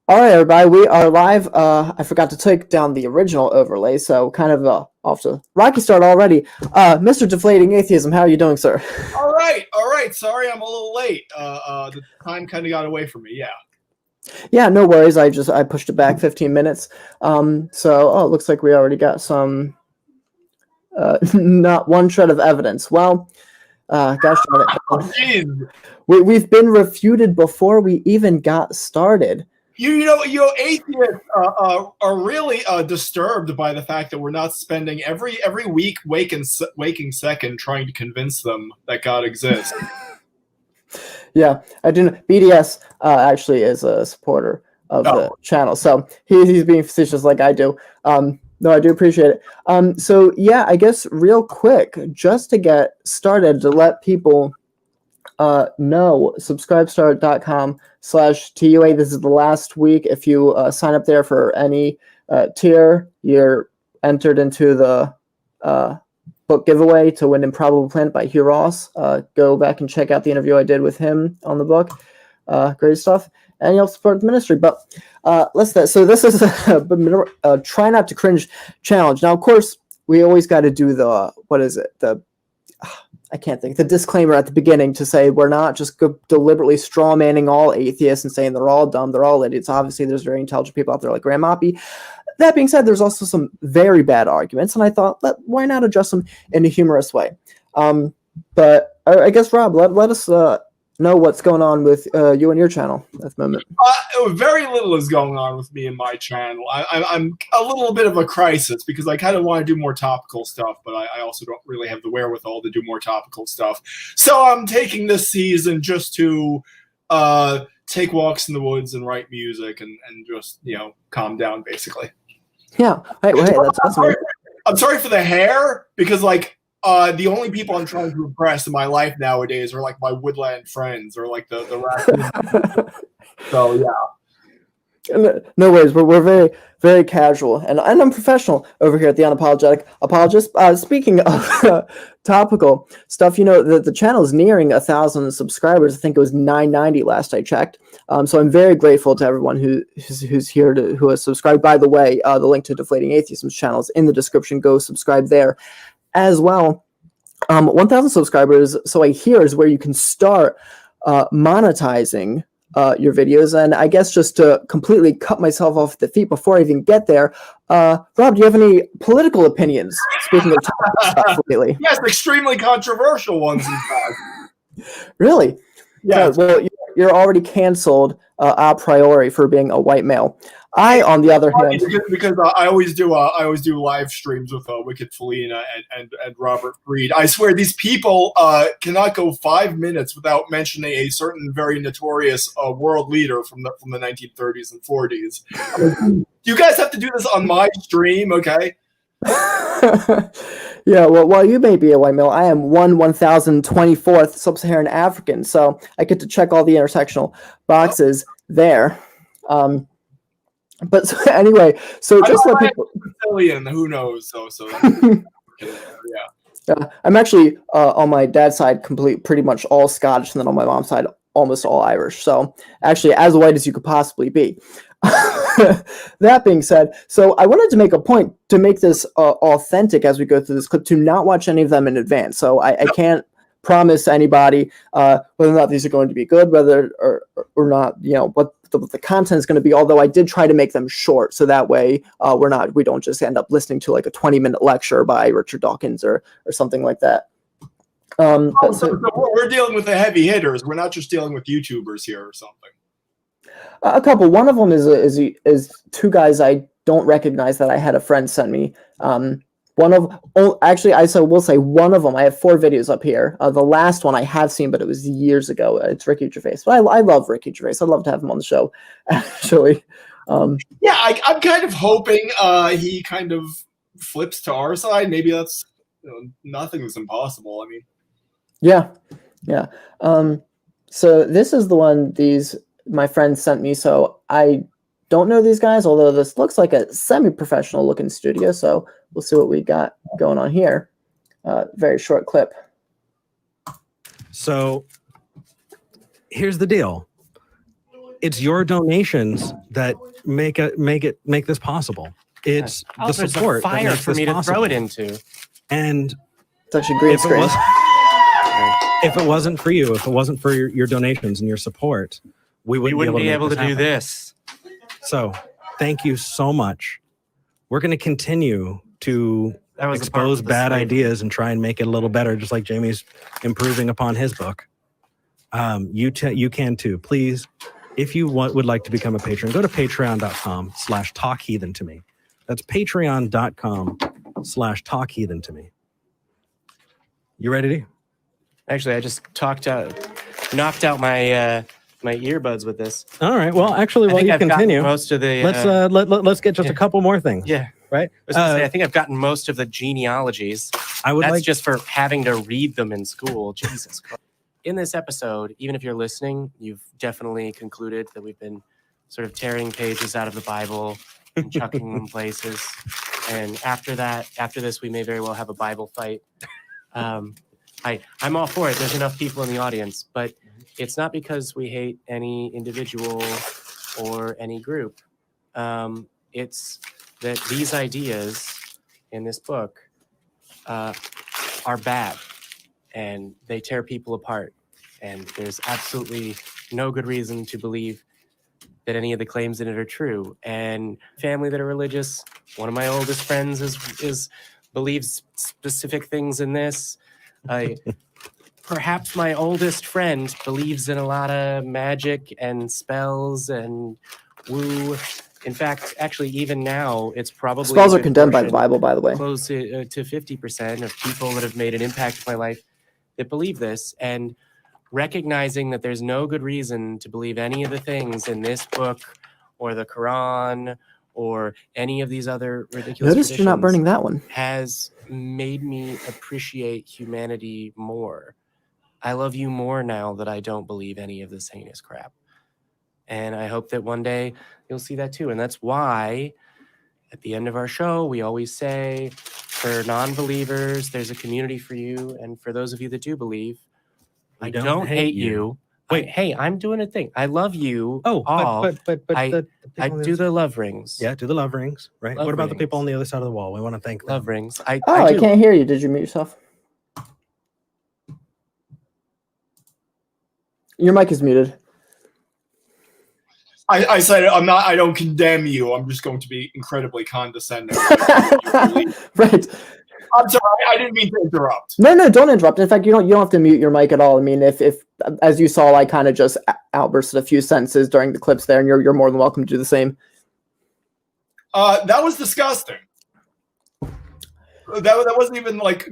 All right, everybody, we are live. I forgot to take down the original overlay, so kind of off to rocky start already. Mr. Deflating Atheism, how are you doing, sir? All right. Sorry, I'm a little late. The time kind of got away from me. Yeah. Yeah, no worries. I pushed it back 15 minutes. It looks like we already got some not one shred of evidence. Well, gosh darn it. We've been refuted before we even got started. You know, atheists are really disturbed by the fact that we're not spending every week, waking second, trying to convince them that God exists. Yeah, I do. BDS actually is a supporter of the channel, so he's being facetious like I do. No, I do appreciate it. So yeah, I guess real quick, just to get started, to let people know, subscribestar.com/TUA. This is the last week. If you sign up there for any tier, you're entered into the book giveaway to win Improbable Planet by Hugh Ross. Go back and check out the interview I did with him on the book. Great stuff. And you'll support the ministry. But so this is a try not to cringe challenge. Now, of course, we always got to do the, what is it? I can't think. The disclaimer at the beginning to say we're not just deliberately strawmanning all atheists and saying they're all dumb, they're all idiots. Obviously, there's very intelligent people out there like Graham Oppie. That being said, there's also some very bad arguments, and I thought, why not address them in a humorous way? But I guess, Rob, let us know what's going on with you and your channel at the moment. Very little is going on with me and my channel. I'm a little bit of a crisis because I kind of want to do more topical stuff, but I also don't really have the wherewithal to do more topical stuff. So I'm taking this season just to take walks in the woods and write music and just, calm down, basically. Yeah. Hey, that's awesome. I'm sorry for the hair because, the only people I'm trying to impress in my life nowadays are like my woodland friends or like the raccoon. So yeah. No worries. We're very, very casual and I'm professional over here at the Unapologetic Apologist. Speaking of topical stuff, the channel is nearing 1,000 subscribers. I think it was 990 last I checked. So I'm very grateful to everyone who's here who has subscribed. By the way, the link to Deflating Atheism's channel is in the description. Go subscribe there as well. 1,000 subscribers, so I hear, is where you can start monetizing your videos. And I guess just to completely cut myself off the feet before I even get there, Rob, do you have any political opinions, speaking of stuff lately? Yes, extremely controversial ones, in fact. Really? Yeah. Well, you're already canceled a priori for being a white male. I, on the other hand, because I always do live streams with Wicked Felina and Robert Freed. I swear these people cannot go 5 minutes without mentioning a certain very notorious world leader from the 1930s and 40s. You guys have to do this on my stream, okay? Yeah, well, while you may be a white male, I am 1,024th sub-Saharan African, so I get to check all the intersectional boxes there. But so, anyway, so just let people. Who knows? So yeah. I'm actually on my dad's side pretty much all Scottish, and then on my mom's side almost all Irish. So actually, as white as you could possibly be. That being said, so I wanted to make a point to make this authentic as we go through this clip, to not watch any of them in advance. So I can't promise anybody whether or not these are going to be good, whether or not, what the content is going to be, although I did try to make them short, so that way we don't just end up listening to like a 20-minute lecture by Richard Dawkins or something like that. So we're dealing with the heavy hitters. We're not just dealing with YouTubers here or something. A couple. One of them is two guys I don't recognize that I had a friend send me. One of them. I have 4 videos up here. The last one I have seen, but it was years ago. It's Ricky Gervais. But I love Ricky Gervais. I'd love to have him on the show, actually. Yeah, I'm kind of hoping he kind of flips to our side. Maybe that's nothing is impossible. I mean, yeah. So this is the one my friend sent me. So I don't know these guys, although this looks like a semi-professional looking studio. So we'll see what we got going on here. Very short clip. So here's the deal. it's your donations that make this possible. It's the there's support a fire that makes for this me to possible. throw it into. And It's actually green if it screen. was, if it wasn't for you, if it wasn't for your donations and your support, we wouldn't be able to make do this happen. this. So thank you so much. We're going to continue to expose bad ideas and try and make it a little better, just like Jamie's improving upon his book. You can too. Please, if you would like to become a patron, go to patreon.com/talkheathen to me. That's patreon.com/talkheathen to me. You ready? Actually, I just knocked out my my earbuds with this. All right. Well, actually, while you continue, most of the let's get just a couple more things. Yeah. Right. I was gonna say, I think I've gotten most of the genealogies. That's just for having to read them in school. Jesus Christ. In this episode, even if you're listening, you've definitely concluded that we've been sort of tearing pages out of the Bible and chucking them places. And after this, we may very well have a Bible fight. I'm all for it. There's enough people in the audience, but it's not because we hate any individual or any group. It's that these ideas in this book are bad and they tear people apart. And there's absolutely no good reason to believe that any of the claims in it are true. And family that are religious, one of my oldest friends believes specific things in this. Perhaps my oldest friend believes in a lot of magic and spells and woo. In fact, actually, even now, it's probably Spells are condemned by the Bible, by the way. Close to 50% of people that have made an impact in my life that believe this, and recognizing that there's no good reason to believe any of the things in this book or the Quran or any of these other ridiculous Notice you're not burning that one. Has made me appreciate humanity more. I love you more now that I don't believe any of this heinous crap. And I hope that one day you'll see that too. And that's why at the end of our show, we always say, for non-believers, there's a community for you. And for those of you that do believe, I don't hate you. Wait, hey, I'm doing a thing. I love you. Oh, all. But I do the love rings. Yeah, do the love rings. Right. What about the people on the other side of the wall? We want to thank them. Love rings. I can't hear you. Did you mute yourself? Your mic is muted. I said I don't condemn you. I'm just going to be incredibly condescending. Right. I'm sorry, I didn't mean to interrupt. No, don't interrupt. In fact, you don't have to mute your mic at all. I mean, if as you saw, I kind of just outbursted a few sentences during the clips there, and you're more than welcome to do the same. That was disgusting. That wasn't even like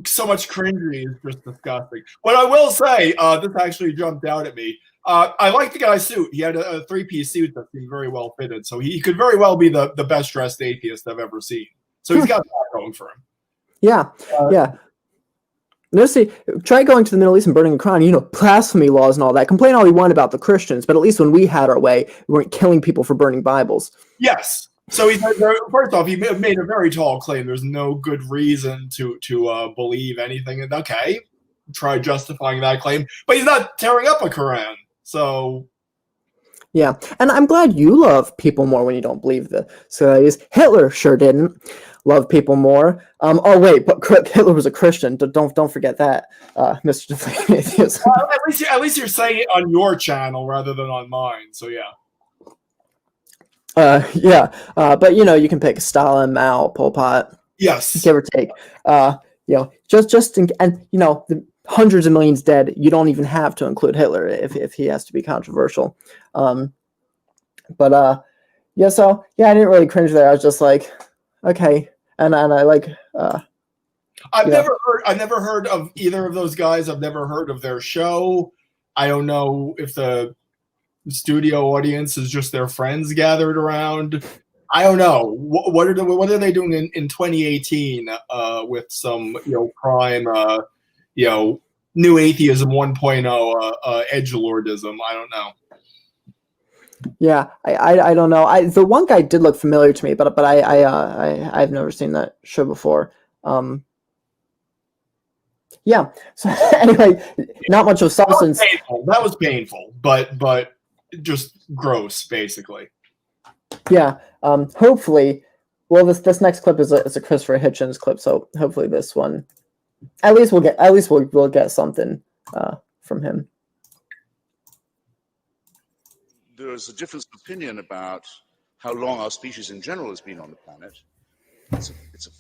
so much cringy. It's just disgusting. What I will say, this actually jumped out at me. I like the guy's suit. He had a three-piece suit that seemed very well fitted, so he could very well be the best dressed atheist I've ever seen. So he's got that going for him. Yeah, yeah. No, see, try going to the Middle East and burning a Quran, blasphemy laws and all that. Complain all you want about the Christians, but at least when we had our way, we weren't killing people for burning Bibles. Yes. So first off, he made a very tall claim. There's no good reason to believe anything. And okay, try justifying that claim, but he's not tearing up a Quran. So. Yeah, and I'm glad you love people more when you don't believe the studies. Hitler sure didn't love people more. Oh wait, but Hitler was a Christian. Don't forget that, Mr. Deflating Atheist. Well, at least you're saying it on your channel rather than on mine. So yeah. But you can pick Stalin, Mao, Pol Pot. Yes. Give or take. The hundreds of millions dead. You don't even have to include Hitler if he has to be controversial. I didn't really cringe there. I was just like, okay, and I like. I've never heard of either of those guys. I've never heard of their show. I don't know if the studio audience is just their friends gathered around. I don't know. What are they doing in 2018 with some prime new atheism 1.0 edgelordism? I don't know. Yeah, I don't know. The one guy did look familiar to me, but I've never seen that show before. Yeah. So anyway, not much of substance. That was painful, but just gross, basically. Yeah. Hopefully, well, this next clip is a Christopher Hitchens clip, so hopefully this one, at least we'll get something from him. There is a difference of opinion about how long our species in general has been on the planet. It's a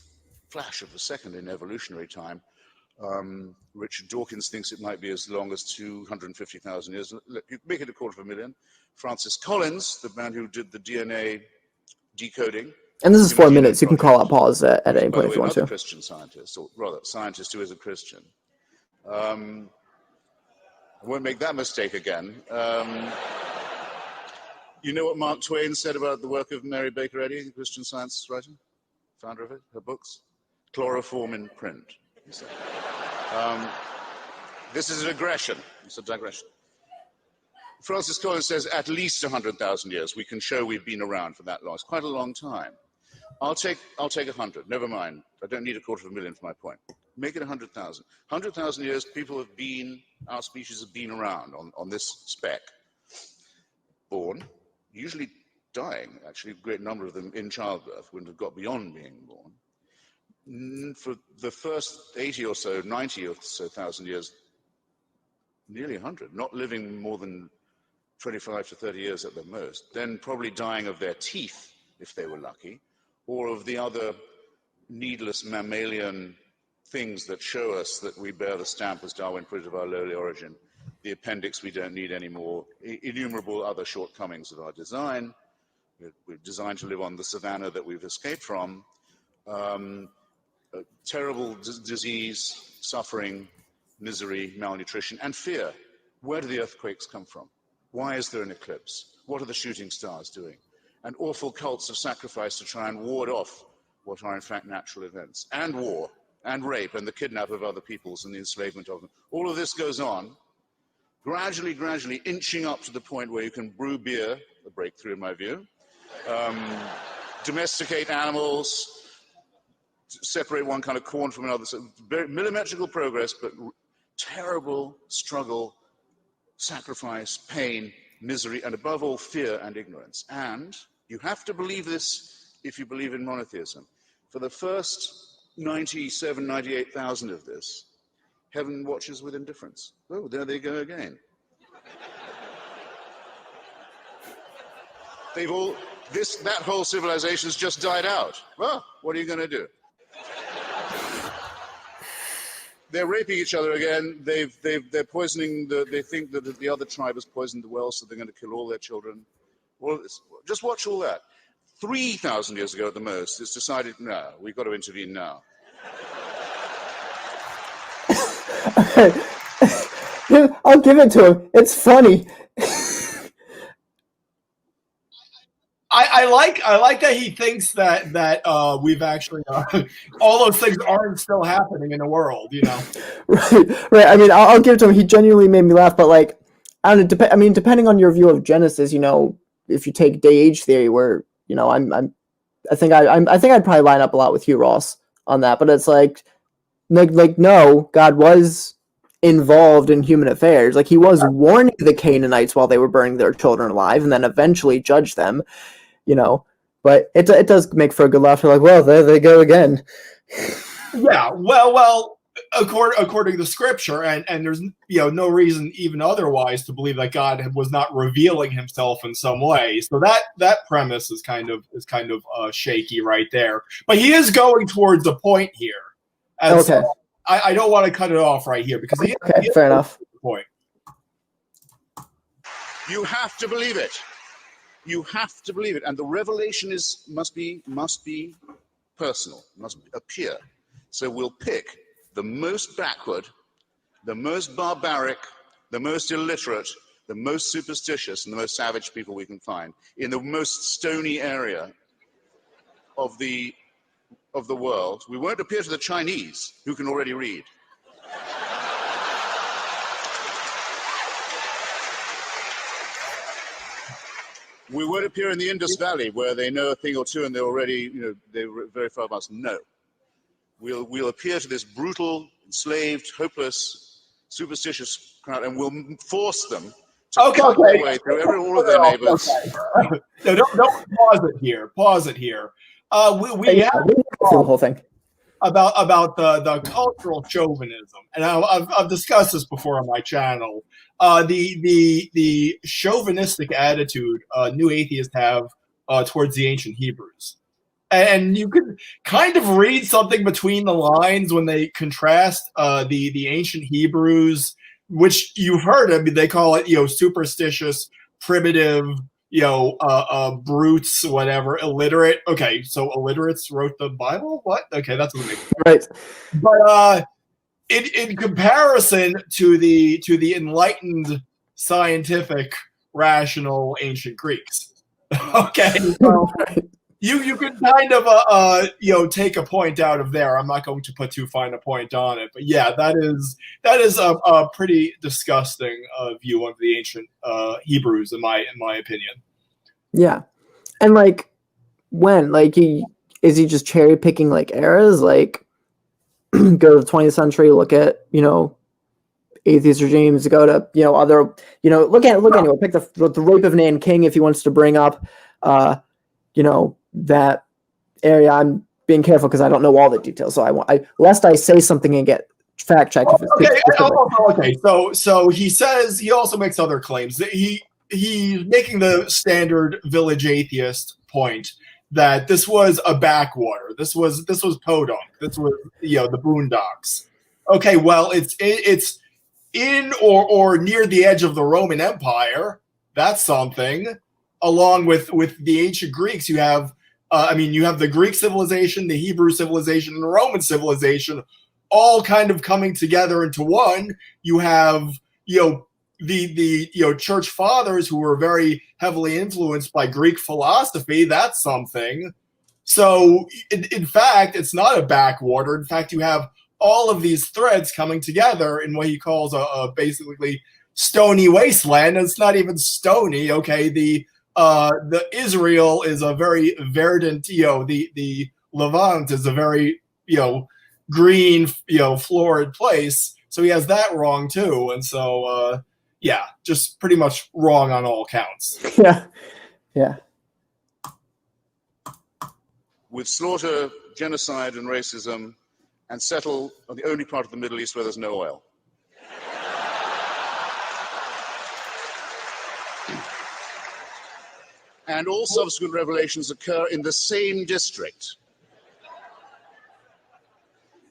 flash of a second in evolutionary time. Richard Dawkins thinks it might be as long as 250,000 years. You make it 250,000. Francis Collins, the man who did the DNA decoding. And this is 4 minutes. You can call out pause at any point if you want to. Christian scientist, or rather, scientist who is a Christian. I won't make that mistake again. You know what Mark Twain said about the work of Mary Baker Eddy, the Christian Science writer, founder of it, her books? Chloroform in print, he said. This is a digression. It's a digression. Francis Collins says at least 100,000 years. We can show we've been around for that long. It's quite a long time. I'll take 100. Never mind. I don't need 250,000 for my point. Make it 100,000. 100,000 years, people have been, our species have been around on this speck. Born, usually dying, actually, a great number of them in childbirth, wouldn't have got beyond being born. For the first 80 or so, 90 or so thousand years, nearly 100, not living more than 25 to 30 years at the most, then probably dying of their teeth, if they were lucky, or of the other needless mammalian things that show us that we bear the stamp, as Darwin put it, of our lowly origin. The appendix we don't need anymore, innumerable other shortcomings of our design. We're designed to live on the savannah that we've escaped from. Terrible disease, suffering, misery, malnutrition, and fear. Where do the earthquakes come from? Why is there an eclipse? What are the shooting stars doing? And awful cults of sacrifice to try and ward off what are in fact natural events. And war, and rape, and the kidnap of other peoples and the enslavement of them. All of this goes on, gradually inching up to the point where you can brew beer, a breakthrough in my view, domesticate animals, separate one kind of corn from another. So very millimetrical progress, but terrible struggle, sacrifice, pain, misery, and above all, fear and ignorance. And you have to believe this if you believe in monotheism. For the first 97, 98,000 of this, heaven watches with indifference. Oh, there they go again. That whole civilization has just died out. Well, what are you going to do? They're raping each other again. They're poisoning they think that the other tribe has poisoned the well, so they're going to kill all their children. All this, just watch all that. 3,000 years ago at the most, it's decided, no, we've got to intervene now. I'll give it to him. It's funny. I like that he thinks that we've actually all those things aren't still happening in the world, you know. Right. I mean, I'll give it to him. He genuinely made me laugh. But like, I don't know. I mean, depending on your view of Genesis, you know, if you take day age theory, where you know, I think I'd probably line up a lot with Hugh Ross on that. But it's like no, God was involved in human affairs. Like he was warning the Canaanites while they were burning their children alive, and then eventually judged them. You know, but it does make for a good laugh. You're like, well, there they go again. Yeah, well, according to Scripture, and there's no reason even otherwise to believe that God was not revealing Himself in some way. So that premise is kind of shaky right there. But he is going towards a point here. And okay. So I don't want to cut it off right here because he fair enough. Point. You have to believe it. You have to believe it, and the revelation must be personal, must appear. So we'll pick the most backward, the most barbaric, the most illiterate, the most superstitious, and the most savage people we can find in the most stony area of the world. We won't appear to the Chinese, who can already read. We won't appear in the Indus Valley, where they know a thing or two and they're already, they're very far past. No. We'll appear to this brutal, enslaved, hopeless, superstitious crowd, and we'll force them Okay. Through all of their neighbors. Okay. No, don't pause it here. We have the whole thing about the cultural chauvinism, and I've discussed this before on my channel. The chauvinistic attitude new atheists have towards the ancient Hebrews. And you could kind of read something between the lines when they contrast the ancient Hebrews, which you've heard. I mean, they call it, superstitious, primitive, brutes, whatever, illiterate. Okay, so illiterates wrote the Bible? What? Okay, that's what it makes. Right. But in comparison to the enlightened, scientific, rational ancient Greeks. Okay. So, You can kind of take a point out of there. I'm not going to put too fine a point on it, but yeah, that is a pretty disgusting view of the ancient Hebrews, in my opinion. Yeah, and when is he just cherry picking eras? Go to the 20th century, look at atheist regimes, go to other look anyway. Pick the rape of Nanking if he wants to bring up that area. I'm being careful because I don't know all the details, so lest I say something and get fact checked. Okay. So he says he also makes other claims. He's making the standard village atheist point that this was a backwater. This was Podunk. This was the Boondocks. Okay, well it's in or near the edge of the Roman Empire. That's something. Along with the ancient Greeks, you have the Greek civilization, the Hebrew civilization, and the Roman civilization, all kind of coming together into one. You have the church fathers who were very heavily influenced by Greek philosophy. That's something. So in fact, it's not a backwater. In fact, you have all of these threads coming together in what he calls a basically stony wasteland. And it's not even stony. Okay, the Israel is a very verdant, the Levant is a very, green, florid place. So he has that wrong too. And so, just pretty much wrong on all counts. Yeah. With slaughter, genocide, and racism, and settle on the only part of the Middle East where there's no oil. And all subsequent revelations occur in the same district.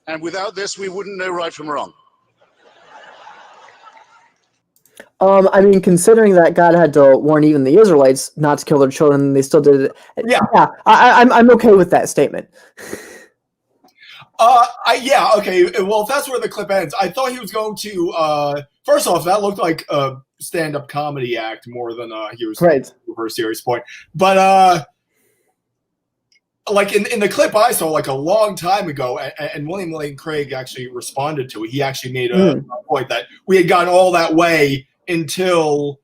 And without this, we wouldn't know right from wrong. Considering that God had to warn even the Israelites not to kill their children, they still did it. Yeah. I'm okay with that statement. Okay. Well, if that's where the clip ends, I thought he was going to. First off, that looked like a stand-up comedy act more than he was right. For a serious point. But in the clip I saw a long time ago, and William Lane Craig actually responded to it. He actually made a point that we had gone all that way until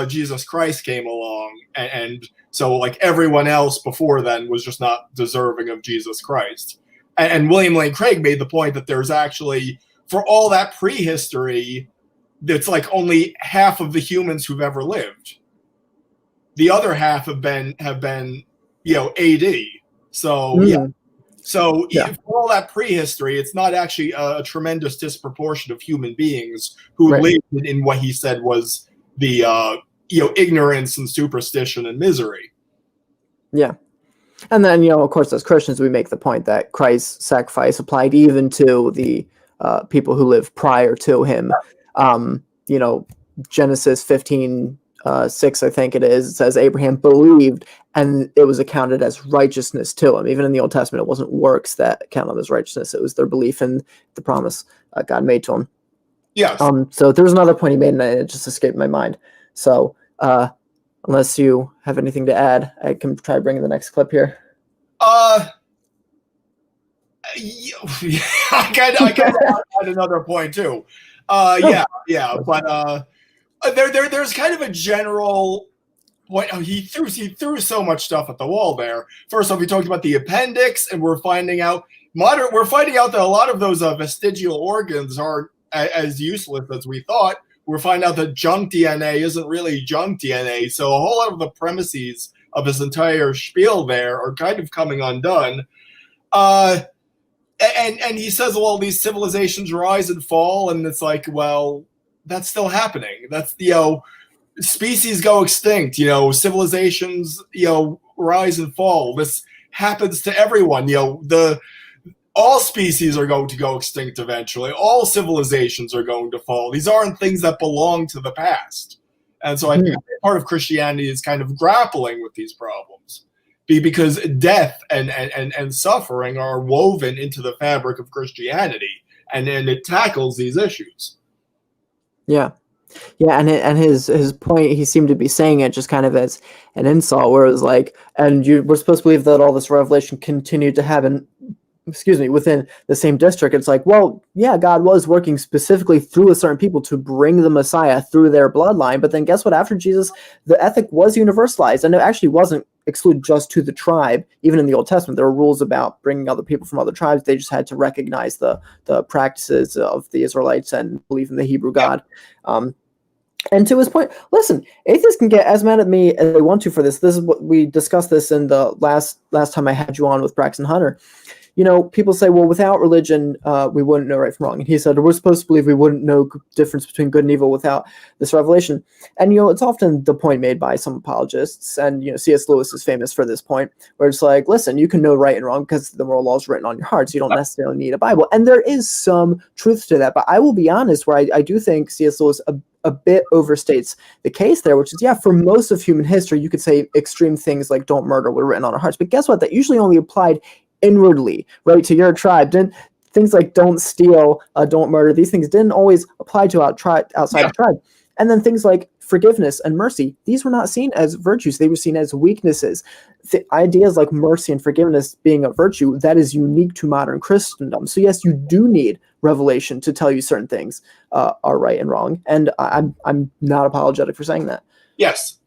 Jesus Christ came along, and so everyone else before then was just not deserving of Jesus Christ. And William Lane Craig made the point that there's actually, for all that prehistory, it's only half of the humans who've ever lived. The other half have been AD. So for all that prehistory, it's not actually a tremendous disproportion of human beings who lived in what he said was the ignorance and superstition and misery. Yeah. And then, of course, as Christians, we make the point that Christ's sacrifice applied even to the people who lived prior to him. Genesis 15:6, I think it is, it says Abraham believed, and it was accounted as righteousness to him. Even in the Old Testament, it wasn't works that counted them as righteousness. It was their belief in the promise God made to him. Yes. So there's another point he made, and it just escaped my mind. So, unless you have anything to add, I can try bringing the next clip here. I got another point too. But there's kind of a general point. He threw so much stuff at the wall there. First off, we talked about the appendix, and we're finding out that a lot of those vestigial organs aren't as useless as we thought. we find out that junk DNA isn't really junk DNA. So a whole lot of the premises of his entire spiel there are kind of coming undone. And he says, well, these civilizations rise and fall, and it's like, well, that's still happening. That's, species go extinct, civilizations, rise and fall. This happens to everyone. All species are going to go extinct eventually. All civilizations are going to fall. These aren't things that belong to the past. And so I think part of Christianity is kind of grappling with these problems, because death and suffering are woven into the fabric of Christianity, and it tackles these issues. Yeah. Yeah, and his point, he seemed to be saying it just kind of as an insult, where it was like, and you were supposed to believe that all this revelation continued to happen, within the same district. It's like, well, yeah, God was working specifically through a certain people to bring the Messiah through their bloodline. But then guess what? After Jesus, the ethic was universalized, and it actually wasn't excluded just to the tribe. Even in the Old Testament, there were rules about bringing other people from other tribes. They just had to recognize the practices of the Israelites and believe in the Hebrew God. And to his point, listen, atheists can get as mad at me as they want to for this. This is what we discussed this in the last time I had you on with Braxton Hunter. People say, well, without religion, we wouldn't know right from wrong. And he said, we're supposed to believe we wouldn't know difference between good and evil without this revelation. And, it's often the point made by some apologists. And, C.S. Lewis is famous for this point, where it's like, listen, you can know right and wrong because the moral law is written on your heart. So you don't necessarily need a Bible. And there is some truth to that. But I will be honest, where I do think C.S. Lewis a bit overstates the case there, which is, for most of human history, you could say extreme things like don't murder were written on our hearts. But guess what? That usually only applied inwardly, right, to your tribe. Things like don't steal, don't murder, these things didn't always apply to outside the tribe. And then things like forgiveness and mercy, these were not seen as virtues, they were seen as weaknesses. The ideas like mercy and forgiveness being a virtue, that is unique to modern Christendom. So yes, you do need revelation to tell you certain things are right and wrong, and I'm not apologetic for saying that. Yes.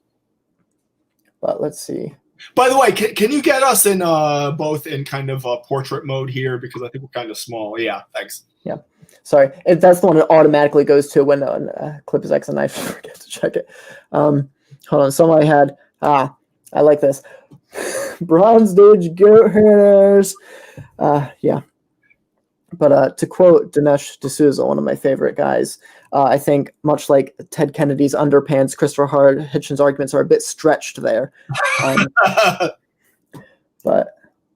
But let's see. By the way, can you get us in both in kind of portrait mode here, because I think we're kind of small. Yeah, thanks. Yeah, sorry. That's the one that automatically goes to when clip is X and I forget to check it. Hold on. Somebody had I like this. Bronze Age goat herders. Yeah. But to quote Dinesh D'Souza, one of my favorite guys, I think much like Ted Kennedy's underpants, Christopher Hart Hitchens' arguments are a bit stretched there. But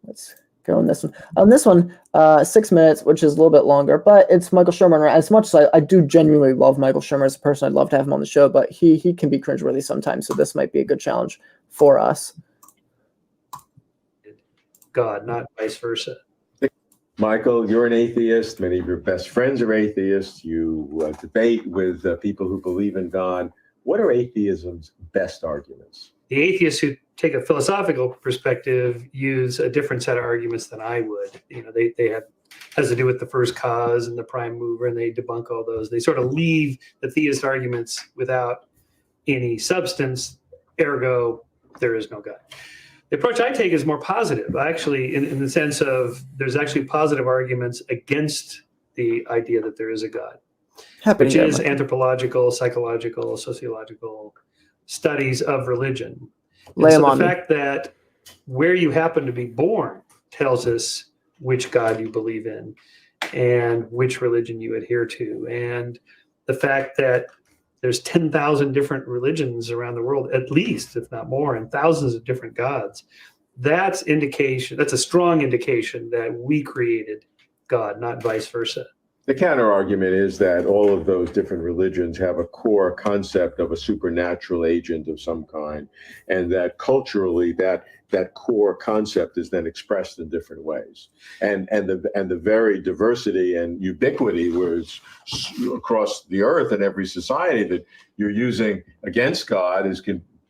let's go on this one. On this one, 6 minutes, which is a little bit longer, but it's Michael Shermer. As much as I do genuinely love Michael Shermer as a person, I'd love to have him on the show, but he can be cringeworthy sometimes, so this might be a good challenge for us. God, not vice versa. Michael, you're an atheist. Many of your best friends are atheists. You debate with people who believe in God. What are atheism's best arguments? The atheists who take a philosophical perspective use a different set of arguments than I would. They have has to do with the first cause and the prime mover, and they debunk all those. They sort of leave the theist arguments without any substance. Ergo, there is no God. The approach I take is more positive, actually, in the sense of there's actually positive arguments against the idea that there is a God, which is anthropological, psychological, sociological studies of religion. And so the fact that where you happen to be born tells us which God you believe in and which religion you adhere to. And the fact that there's 10,000 different religions around the world, at least, if not more, and thousands of different gods. That's a strong indication that we created God, not vice versa. The counter argument is that all of those different religions have a core concept of a supernatural agent of some kind, and that culturally that core concept is then expressed in different ways. And the very diversity and ubiquity was across the earth in every society that you're using against God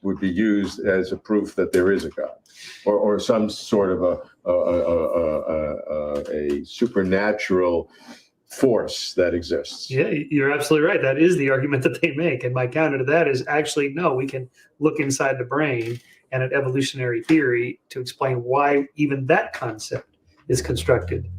would be used as a proof that there is a God, or some sort of a supernatural force that exists. Yeah, you're absolutely right. That is the argument that they make. And my counter to that is actually, no, we can look inside the brain and an evolutionary theory to explain why even that concept is constructed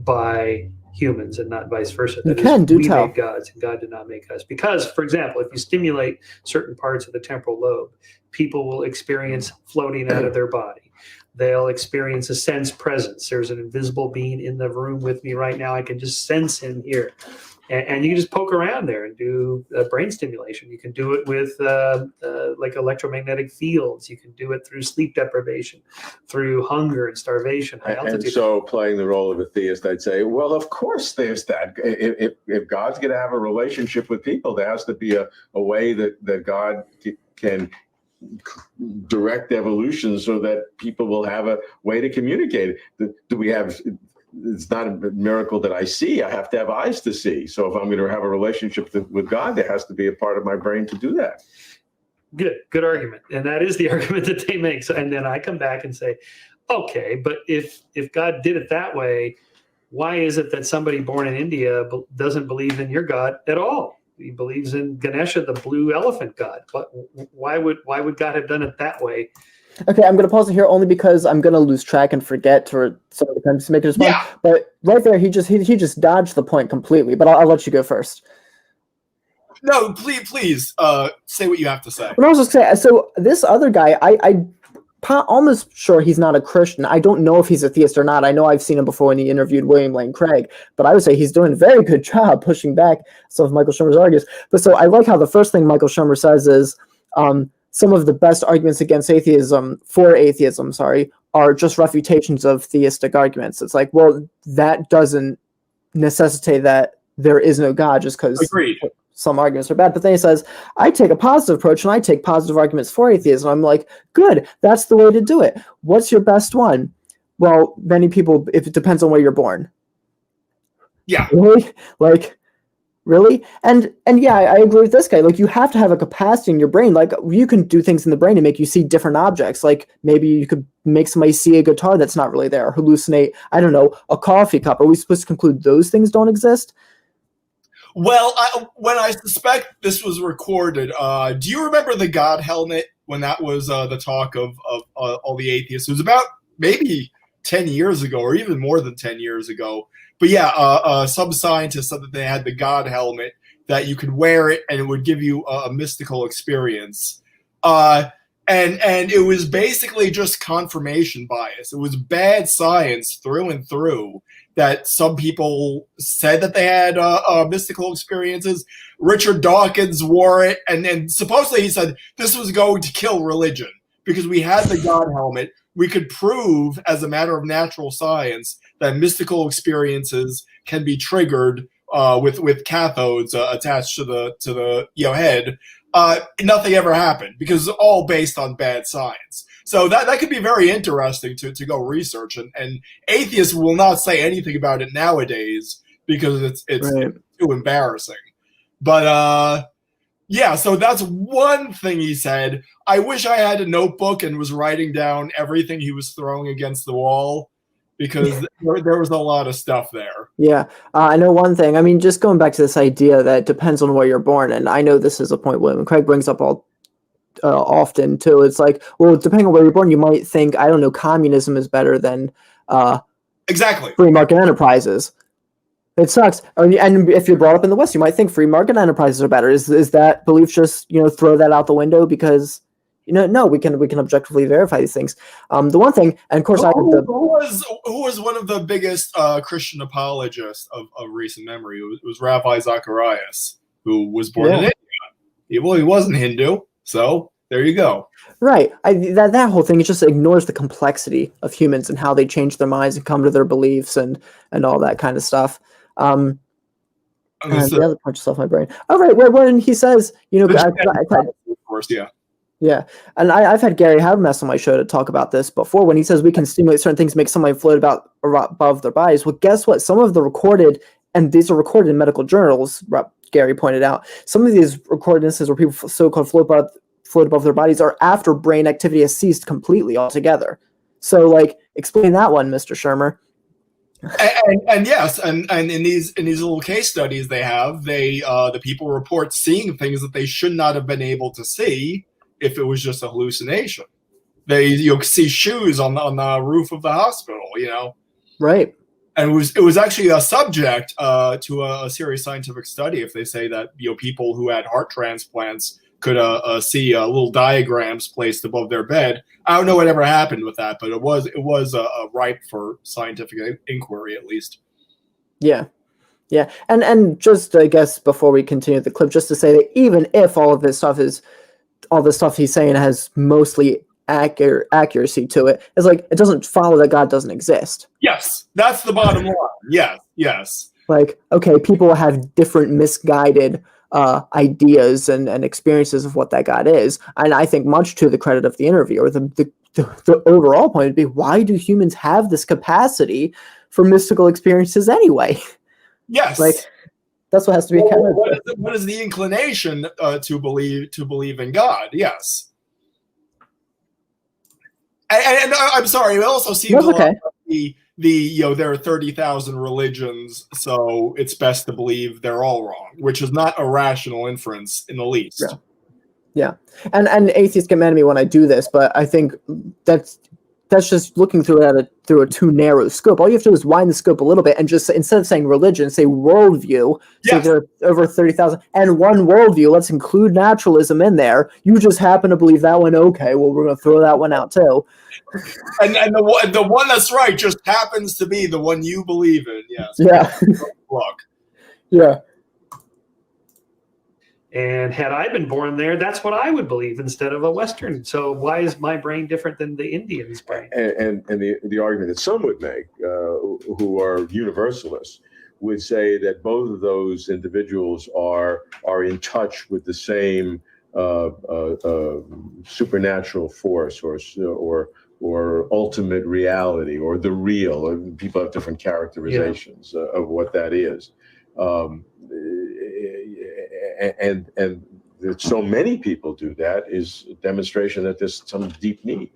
by humans and not vice versa. You That can, is, do we tell. made gods and God did not make us. Because, for example, if you stimulate certain parts of the temporal lobe, people will experience floating out of their body. They'll experience a sense presence. There's an invisible being in the room with me right now. I can just sense him here. And you can just poke around there and do brain stimulation. You can do it with like electromagnetic fields. You can do it through sleep deprivation, through hunger and starvation, high altitude. And so, playing the role of a theist, I'd say, well, of course there's that. If God's going to have a relationship with people, there has to be a way that God can direct evolution so that people will have a way to communicate. Do we have... It's not a miracle that I see. I have to have eyes to see. So if I'm going to have a relationship with God, there has to be a part of my brain to do that. Good argument. And that is the argument that they make. So, and then I come back and say, okay, but if God did it that way, why is it that somebody born in India doesn't believe in your God at all? He believes in Ganesha, the blue elephant god. But why would God have done it that way? Okay, I'm going to pause it here only because I'm going to lose track and forget to make a response. Yeah. But right there, he just dodged the point completely. But I'll let you go first. No, please, say what you have to say. But I was just saying, so this other guy, I'm almost sure he's not a Christian. I don't know if he's a theist or not. I know I've seen him before when he interviewed William Lane Craig, but I would say he's doing a very good job pushing back some of Michael Shermer's arguments. But so I like how the first thing Michael Shermer says is, some of the best arguments against atheism, are just refutations of theistic arguments. It's like, well, that doesn't necessitate that there is no God just because some arguments are bad. But then he says, I take a positive approach and I take positive arguments for atheism. I'm like, good, that's the way to do it. What's your best one? Well, many people, if it depends on where you're born. Yeah. Really? Really? And yeah, I agree with this guy. Like, you have to have a capacity in your brain. Like, you can do things in the brain to make you see different objects. Like, maybe you could make somebody see a guitar that's not really there, or hallucinate, I don't know, a coffee cup. Are we supposed to conclude those things don't exist? Well, when I suspect this was recorded, do you remember the God helmet when that was the talk of all the atheists? It was about maybe 10 years ago or even more than 10 years ago. But yeah, some scientists said that they had the God helmet, that you could wear it and it would give you a mystical experience. And it was basically just confirmation bias. It was bad science through and through that some people said that they had mystical experiences. Richard Dawkins wore it, and then supposedly he said this was going to kill religion because we had the God helmet. We could prove, as a matter of natural science, that mystical experiences can be triggered with cathodes attached to the head. Nothing ever happened because it's all based on bad science. So that could be very interesting to go research. And atheists will not say anything about it nowadays because it's Right. too embarrassing. But yeah, so that's one thing he said. I wish I had a notebook and was writing down everything he was throwing against the wall, because there was a lot of stuff there. Yeah, I know one thing. I mean, just going back to this idea that it depends on where you're born, and I know this is a point William Craig brings up all often too. It's like, well, depending on where you're born, you might think, I don't know, communism is better than Exactly. free market enterprises. It sucks. And if you're brought up in the West, you might think free market enterprises are better. Is that belief just, throw that out the window because, no, we can objectively verify these things. The one thing, and of course, who was one of the biggest Christian apologists of recent memory? It was Rabbi Zacharias, who was born in India. He wasn't Hindu, so there you go. Right. That whole thing, it just ignores the complexity of humans and how they change their minds and come to their beliefs and all that kind of stuff. And the other part just off my brain. Oh, right. When he says, of course, yeah. Yeah, and I've had Gary Habermas on my show to talk about this before, when he says we can stimulate certain things, make somebody float above their bodies. Well, guess what? Some of the recorded, and these are recorded in medical journals, Gary pointed out, some of these recorded instances where people so-called float above their bodies are after brain activity has ceased completely altogether. So, explain that one, Mr. Shermer. And yes, and in these little case studies the people report seeing things that they should not have been able to see if it was just a hallucination. You'll see shoes on the roof of the hospital, Right. And it was actually a subject to a serious scientific study. If they say that people who had heart transplants could see little diagrams placed above their bed. I don't know whatever happened with that, but it was ripe for scientific inquiry, at least. Yeah. Yeah. And just, I guess, before we continue the clip, just to say that even if all the stuff he's saying has mostly accuracy to it, it's like, it doesn't follow that God doesn't exist. Yes, that's the bottom line. Yes. Like, okay, people have different misguided ideas and experiences of what that God is. And I think much to the credit of the interviewer, the overall point would be, why do humans have this capacity for mystical experiences anyway? Yes. Like, that's what has to be counted. What is the inclination to believe in God? Yes. And I'm sorry, it also seems okay. There are 30,000 religions, so it's best to believe they're all wrong, which is not a rational inference in the least. Yeah. And atheists get mad at me when I do this, but I think that's just looking through it through a too narrow scope. All you have to do is wind the scope a little bit and just, instead of saying religion, say worldview. Yes. So there are over 30,000 and one worldview. Let's include naturalism in there. You just happen to believe that one. Okay, well, we're going to throw that one out too. And the one that's right just happens to be the one you believe in. Yes. Yeah. Look. Yeah. And had I been born there, that's what I would believe instead of a Western. So why is my brain different than the Indian's brain? And the argument that some would make, who are universalists, would say that both of those individuals are in touch with the same supernatural force or ultimate reality or the real. People have different characterizations of what that is. And that so many people do that is a demonstration that there's some deep need.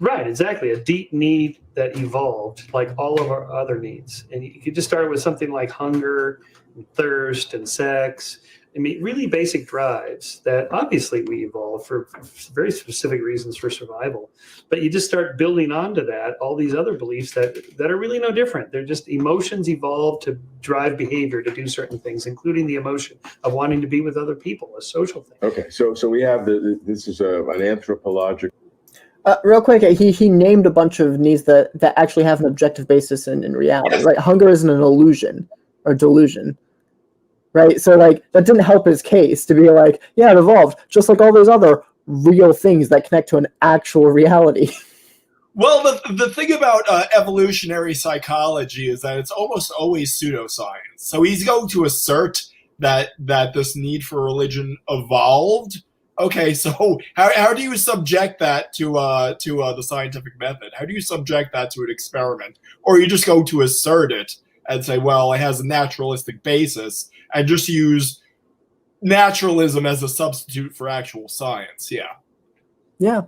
Right, exactly. A deep need that evolved like all of our other needs. And you could just start with something like hunger and thirst and sex. I mean, really basic drives that obviously we evolved for very specific reasons for survival. But you just start building onto that all these other beliefs that are really no different. They're just emotions evolved to drive behavior to do certain things, including the emotion of wanting to be with other people, a social thing. Okay, so we have this is an anthropological. Real quick, he named a bunch of needs that actually have an objective basis in reality. Right, hunger isn't an illusion or delusion. Right, so like that didn't help his case to be like, yeah, it evolved just like all those other real things that connect to an actual reality. Well, the thing about evolutionary psychology is that it's almost always pseudoscience. So he's going to assert that this need for religion evolved. Okay, so how do you subject that to the scientific method? How do you subject that to an experiment? Or you just go to assert it and say, well, it has a naturalistic basis, and just use naturalism as a substitute for actual science. Yeah.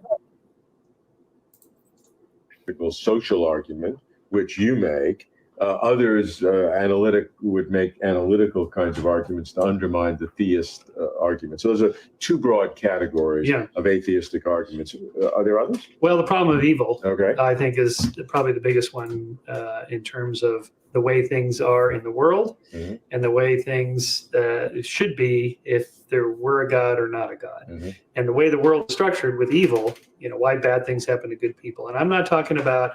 Social argument, which you make. Others would make analytical kinds of arguments to undermine the theist argument. So those are two broad categories of atheistic arguments. Are there others? Well, the problem of evil, okay, I think, is probably the biggest one in terms of the way things are in the world and the way things should be if there were a God or not a God. And the way the world is structured with evil, why bad things happen to good people. And I'm not talking about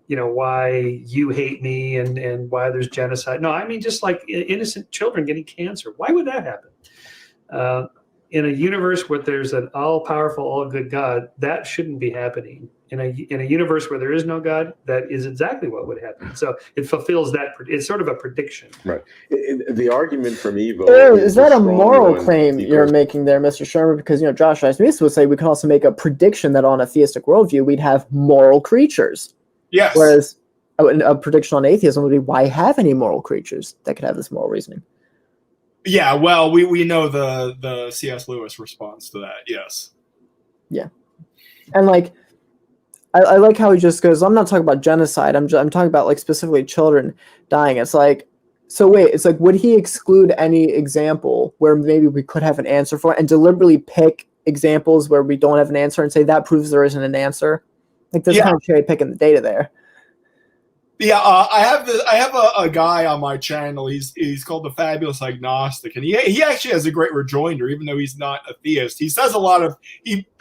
why you hate me and why there's genocide. No, I mean just like innocent children getting cancer. Why would that happen? In a universe where there's an all-powerful, all-good God, that shouldn't be happening. In a universe where there is no God, that is exactly what would happen. So it fulfills that. It's sort of a prediction. Right. The argument from evil is that a moral claim you're making there, Mr. Sherman? Because Josh Smith would say we can also make a prediction that on a theistic worldview we'd have moral creatures. Yes. Whereas a prediction on atheism would be, why have any moral creatures that could have this moral reasoning? Yeah, well, we know the C.S. Lewis response to that, yes. Yeah. And like, I like how he just goes, I'm not talking about genocide, I'm talking about like specifically children dying. It's like, so wait, it's like, would he exclude any example where maybe we could have an answer for it and deliberately pick examples where we don't have an answer and say that proves there isn't an answer? Like this kind of cherry picking the data there. Yeah, I have a guy on my channel. He's called the Fabulous Agnostic, and he actually has a great rejoinder, even though he's not a theist. He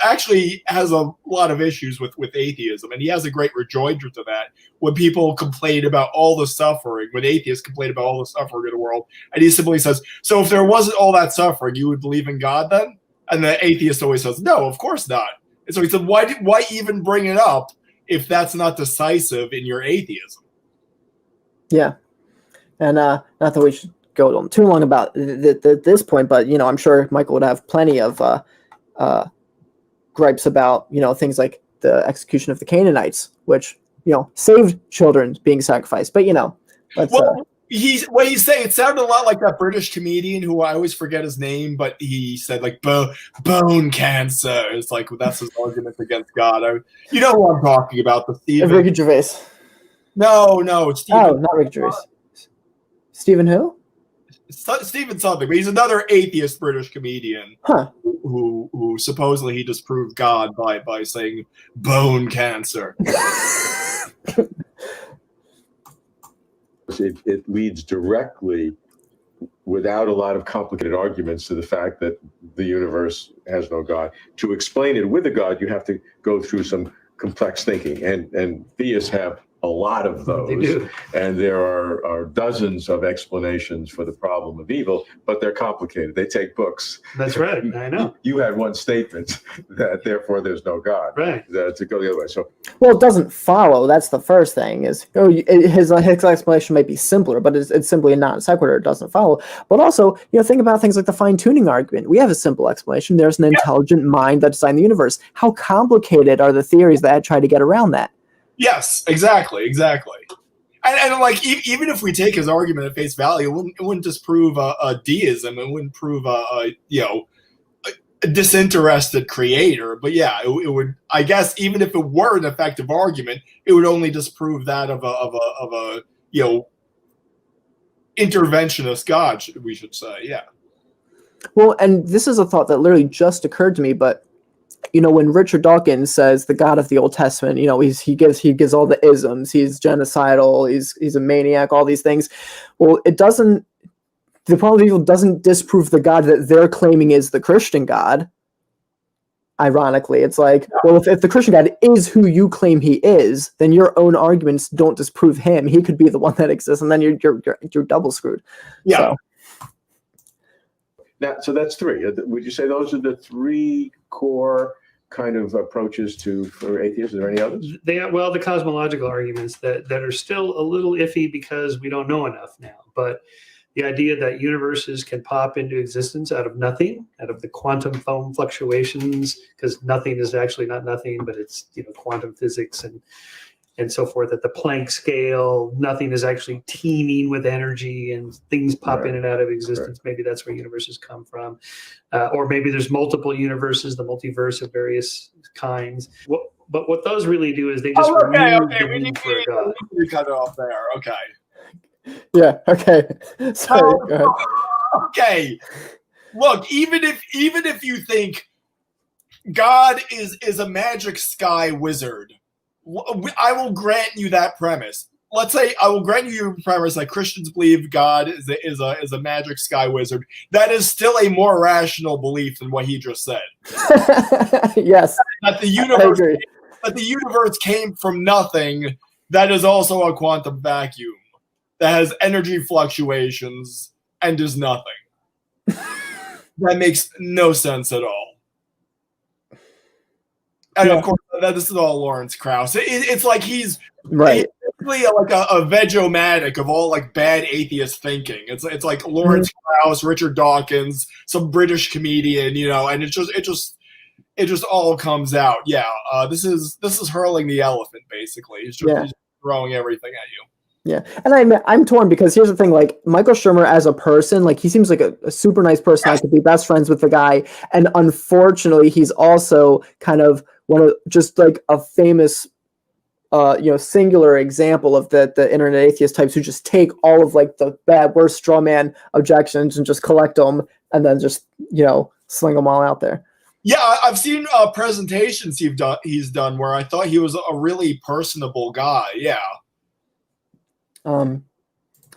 actually has a lot of issues with atheism, and he has a great rejoinder to that. When people complain about all the suffering, when atheists complain about all the suffering in the world, and he simply says, "So if there wasn't all that suffering, you would believe in God then?" And the atheist always says, "No, of course not." And so he said, "Why even bring it up if that's not decisive in your atheism?" Yeah, and not that we should go on too long about this point, but I'm sure Michael would have plenty of gripes about things like the execution of the Canaanites, which saved children being sacrificed. But he's saying, it sounded a lot like that British comedian who I always forget his name, but he said like bone cancer. It's like that's his argument against God. You know who I'm talking about? The Stephen. Ricky Gervais. No, it's Stephen. Oh, not Ricky Gervais. Stephen who? Stephen something, but he's another atheist British comedian who supposedly he disproved God by saying bone cancer. It leads directly, without a lot of complicated arguments, to the fact that the universe has no God. To explain it with a God, you have to go through some complex thinking, and theists have a lot of those. They do. And there are dozens of explanations for the problem of evil, but they're complicated. They take books. That's right. I know. You had one statement that therefore there's no God. Right. To go the other way. So, well, it doesn't follow. That's the first thing. Is his explanation might be simpler, but it's simply a non sequitur. It doesn't follow. But also, think about things like the fine tuning argument. We have a simple explanation. There's an intelligent mind that designed the universe. How complicated are the theories that try to get around that? Yes, exactly. And like, even if we take his argument at face value, it wouldn't disprove a deism. It wouldn't prove a disinterested creator. But yeah, it would. I guess even if it were an effective argument, it would only disprove that of a interventionist God. We should say, yeah. Well, and this is a thought that literally just occurred to me, but. When Richard Dawkins says the God of the Old Testament, he gives all the isms. He's genocidal. He's a maniac. All these things. Well, it doesn't. The problem of evil doesn't disprove the God that they're claiming is the Christian God. Ironically, it's like, well, if the Christian God is who you claim he is, then your own arguments don't disprove him. He could be the one that exists, and then you're double screwed. Yeah. So. Now, so that's three. Would you say those are the three core kind of approaches for atheists? Are there any others? The cosmological arguments that are still a little iffy because we don't know enough now. But the idea that universes can pop into existence out of nothing, out of the quantum foam fluctuations, because nothing is actually not nothing, but it's quantum physics and so forth. At the Planck scale, nothing is actually teeming with energy and things pop in and out of existence. Maybe that's where universes come from. Or maybe there's multiple universes, the multiverse of various kinds. But what those really do is they just remove the need for a God. We cut it off there. Okay. Yeah, okay. Sorry, go ahead. Okay. Look, even if you think God is a magic sky wizard, I will grant you that premise. Let's say I will grant you your premise that Christians believe God is a magic sky wizard. That is still a more rational belief than what he just said. Yes. That the universe came from nothing. That is also a quantum vacuum that has energy fluctuations and is nothing. That makes no sense at all. And of course, this is all Lawrence Krauss. It's like he's right. He's like a vegomatic of all like bad atheist thinking. It's like Lawrence Krauss, Richard Dawkins, some British comedian, and it just all comes out. Yeah, this is hurling the elephant basically. He's just throwing everything at you. Yeah, and I'm torn because here's the thing, like Michael Shermer as a person, like he seems like a super nice person. I could be best friends with the guy, and unfortunately, he's also kind of one of just like a famous, singular example of the internet atheist types who just take all of like the worst straw man objections and just collect them and then just sling them all out there. Yeah, I've seen presentations he's done where I thought he was a really personable guy. Yeah.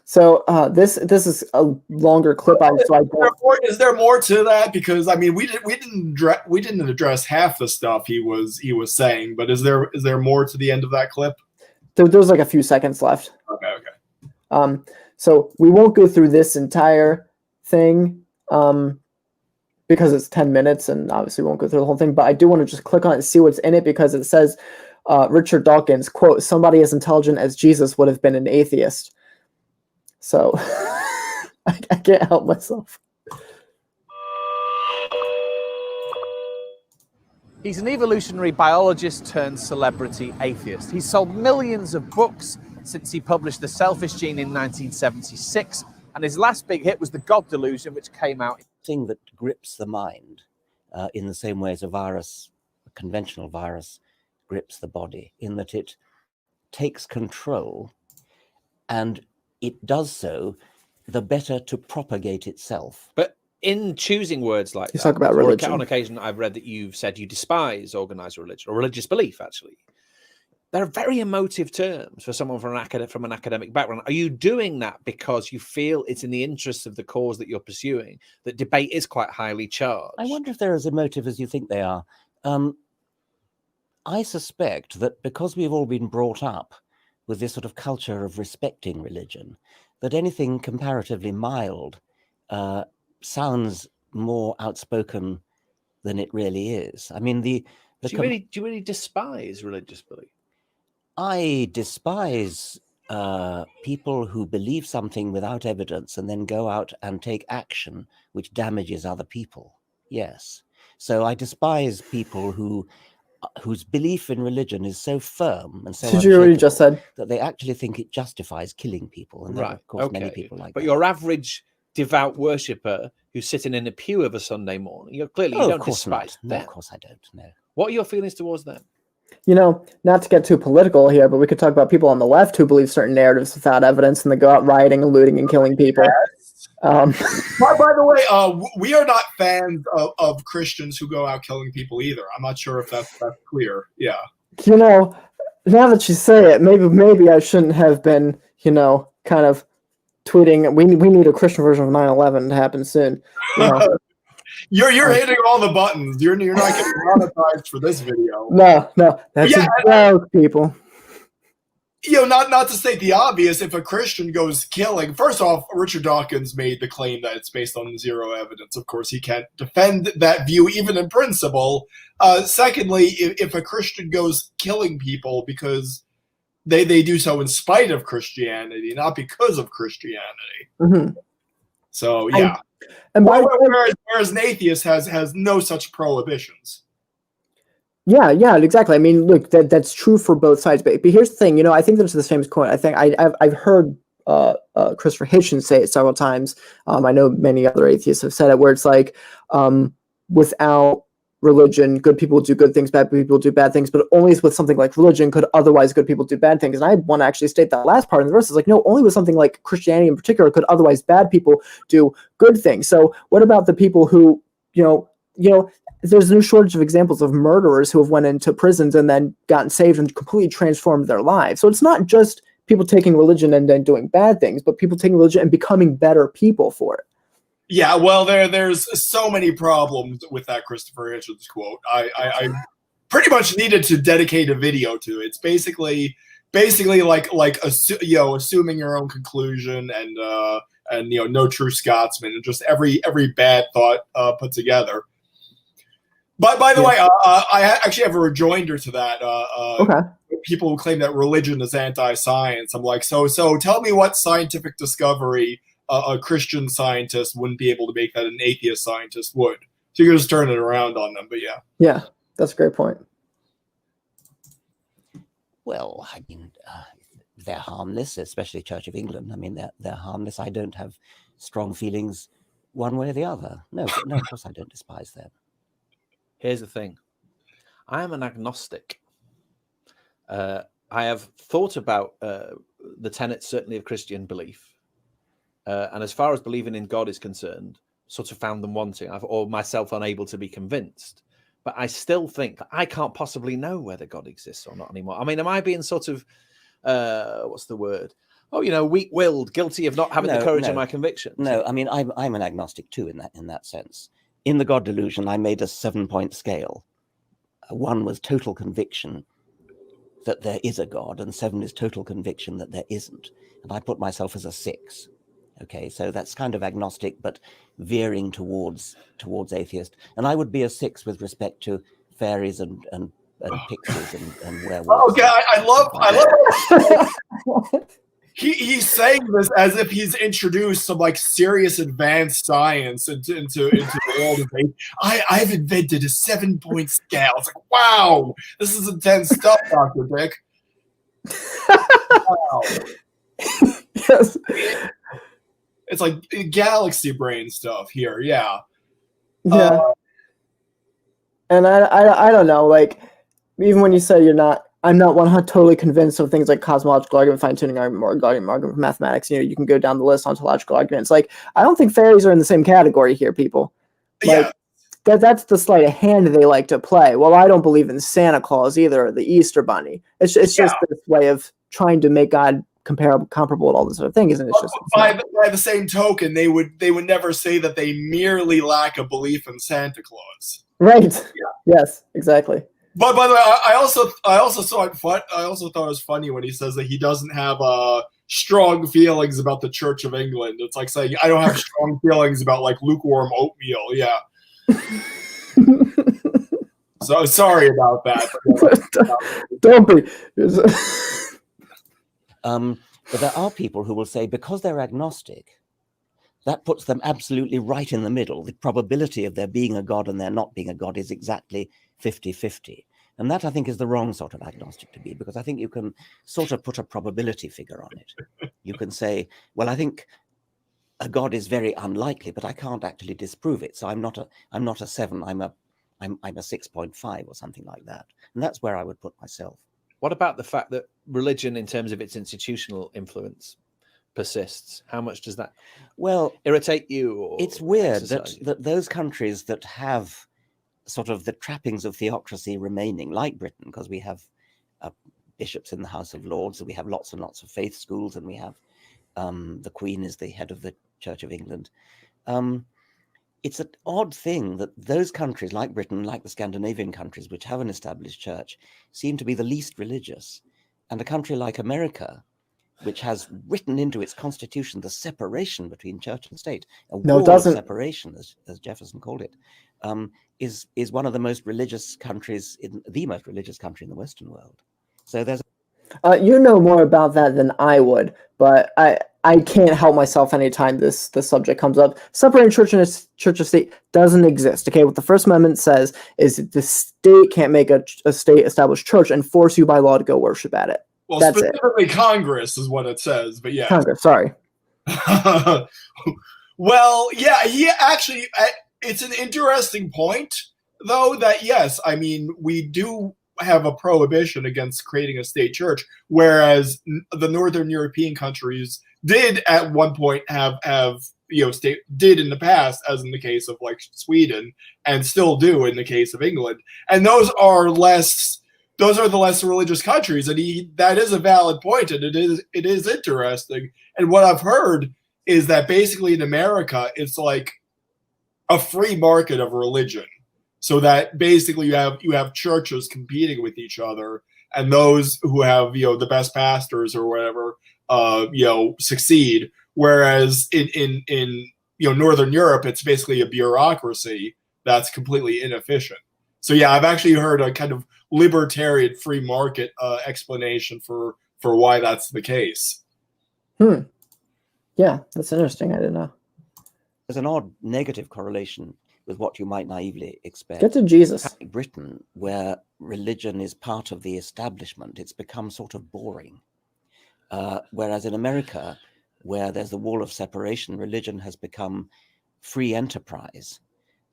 So this is a longer clip. Is there more to that? Because I mean, we didn't address half the stuff he was saying, but is there more to the end of that clip? There's like a few seconds left. Okay. So we won't go through this entire thing because it's 10 minutes, and obviously we won't go through the whole thing. But I do want to just click on it and see what's in it, because it says Richard Dawkins, quote, "Somebody as intelligent as Jesus would have been an atheist." So I can't help myself. He's an evolutionary biologist turned celebrity atheist. He's sold millions of books since he published The Selfish Gene in 1976, and his last big hit was The God Delusion, which came out. Thing that grips the mind in the same way as a conventional virus, grips the body, in that it takes control, and it does so the better to propagate itself. But in choosing words like that, talk about religion. On occasion, I've read that you've said you despise organized religion, or religious belief, actually. They're very emotive terms for someone from an academic background. Are you doing that because you feel it's in the interests of the cause that you're pursuing, that debate is quite highly charged? I wonder if they're as emotive as you think they are. I suspect that because we've all been brought up with this sort of culture of respecting religion, that anything comparatively mild sounds more outspoken than it really is. I mean, do you really despise religious belief? I despise people who believe something without evidence and then go out and take action which damages other people. Yes. So I despise people whose belief in religion is so firm and so just said that they actually think it justifies killing people. And there are, of course, many people like that. But your average devout worshipper who's sitting in a pew of a Sunday morning, you don't despise them. No, of course I don't. No. What are your feelings towards them? You know, not to get too political here, but we could talk about people on the left who believe certain narratives without evidence, and they go out rioting and looting and killing people. By the way, we are not fans of Christians who go out killing people either. I'm not sure if that's clear. Yeah. You know, now that you say it, maybe I shouldn't have been, kind of tweeting. We need a Christian version of 9/11 to happen soon. You know? You're hitting all the buttons. You're not getting monetized for this video. No, that's a joke, people. Not to state the obvious, if a Christian goes killing, first off, Richard Dawkins made the claim that it's based on zero evidence. Of course, he can't defend that view even in principle. Secondly, if a Christian goes killing people because they do so in spite of Christianity, not because of Christianity. Mm-hmm. So, yeah. Whereas an atheist has no such prohibitions. Yeah, exactly. I mean, look, that's true for both sides. But here's the thing, I think there's this famous quote. I think I've heard Christopher Hitchens say it several times. I know many other atheists have said it, where it's like, without religion, good people do good things, bad people do bad things, but only with something like religion could otherwise good people do bad things. And I want to actually state that last part, and the rest is like, no, only with something like Christianity in particular could otherwise bad people do good things. So what about the people who, there's no shortage of examples of murderers who have went into prisons and then gotten saved and completely transformed their lives. So it's not just people taking religion and then doing bad things, but people taking religion and becoming better people for it. Yeah, well, there's so many problems with that Christopher Hitchens quote. I pretty much needed to dedicate a video to it. It's basically like assuming your own conclusion and no true Scotsman, and just every bad thought put together. But by the way, I actually have a rejoinder to that. Okay. People who claim that religion is anti-science. I'm like, so tell me what scientific discovery a Christian scientist wouldn't be able to make that an atheist scientist would. So you're just turning it around on them, but yeah. Yeah, that's a great point. Well, I mean, they're harmless, especially Church of England. I mean, they're harmless. I don't have strong feelings one way or the other. No, of course I don't despise them. Here's the thing. I am an agnostic. I have thought about the tenets, certainly, of Christian belief. And as far as believing in God is concerned, sort of found them wanting, or myself unable to be convinced. But I still think I can't possibly know whether God exists or not anymore. I mean, am I being sort of, what's the word? weak-willed, guilty of not having the courage of my conviction. No, I mean, I'm an agnostic too in that sense. In the God Delusion, I made a 7-point scale. 1 was total conviction that there is a God, and 7 is total conviction that there isn't. And I put myself as a 6. Okay, so that's kind of agnostic, but veering towards atheist. And I would be a 6 with respect to fairies and pixies and werewolves. Okay, I love. He's saying this as if he's introduced some like serious advanced science into the world of faith. I've invented a 7-point scale. It's like, wow, this is intense stuff, Dr. Dick. Wow. Yes. It's like galaxy brain stuff here, yeah. Yeah. And I don't know, like, even when you say I'm not 100% totally convinced of things like cosmological argument, fine-tuning argument, argument for mathematics. You can go down the list, ontological arguments. Like, I don't think fairies are in the same category here, people. Like, that's the sleight of hand they like to play. Well, I don't believe in Santa Claus either, or the Easter Bunny. It's just this way of trying to make God comparable with all this sort of thing, isn't it? It's just by the same token, they would never say that they merely lack a belief in Santa Claus. Right. Yeah. Yes, exactly. But by the way, I also thought it was funny when he says that he doesn't have strong feelings about the Church of England. It's like saying I don't have strong feelings about like lukewarm oatmeal. Yeah. So sorry about that. Don't be. But there are people who will say because they're agnostic, that puts them absolutely right in the middle. The probability of there being a God and there not being a God is exactly 50-50. And that, I think, is the wrong sort of agnostic to be, because I think you can sort of put a probability figure on it. You can say, well, I think a God is very unlikely, but I can't actually disprove it. So I'm not a 7, I'm a 6.5 or something like that. And that's where I would put myself. What about the fact that religion, in terms of its institutional influence, persists? How much does that irritate you? Or it's weird that those countries that have sort of the trappings of theocracy remaining, like Britain, because we have bishops in the House of Lords, and we have lots and lots of faith schools, and we have the Queen is the head of the Church of England. It's an odd thing that those countries, like Britain, like the Scandinavian countries, which have an established church, seem to be the least religious. And a country like America, which has written into its constitution the separation between church and state, a wall of separation, as Jefferson called it, is one of the most religious countries, the most religious country in the Western world. So there's you know more about that than I would, but I can't help myself anytime this subject comes up. Separating church and state doesn't exist. Okay, what the First Amendment says is that the state can't make a state-established church and force you by law to go worship at it. Well, that's specifically Congress is what it says, but yeah. Congress, sorry. Well, yeah, it's an interesting point, though, that yes, I mean, we do have a prohibition against creating a state church, whereas the Northern European countries did at one point have did in the past, as in the case of like Sweden, and still do in the case of England, and those are the less religious countries, and that is a valid point, and it is interesting. And what I've heard is that basically in America it's like a free market of religion. So that basically you have churches competing with each other, and those who have the best pastors or whatever succeed. Whereas in Northern Europe, it's basically a bureaucracy that's completely inefficient. So yeah, I've actually heard a kind of libertarian free market explanation for why that's the case. Yeah, that's interesting. I didn't know. There's an odd negative correlation with what you might naively expect. Get to Jesus. In Britain, where religion is part of the establishment, it's become sort of boring. Whereas in America, where there's the wall of separation, religion has become free enterprise.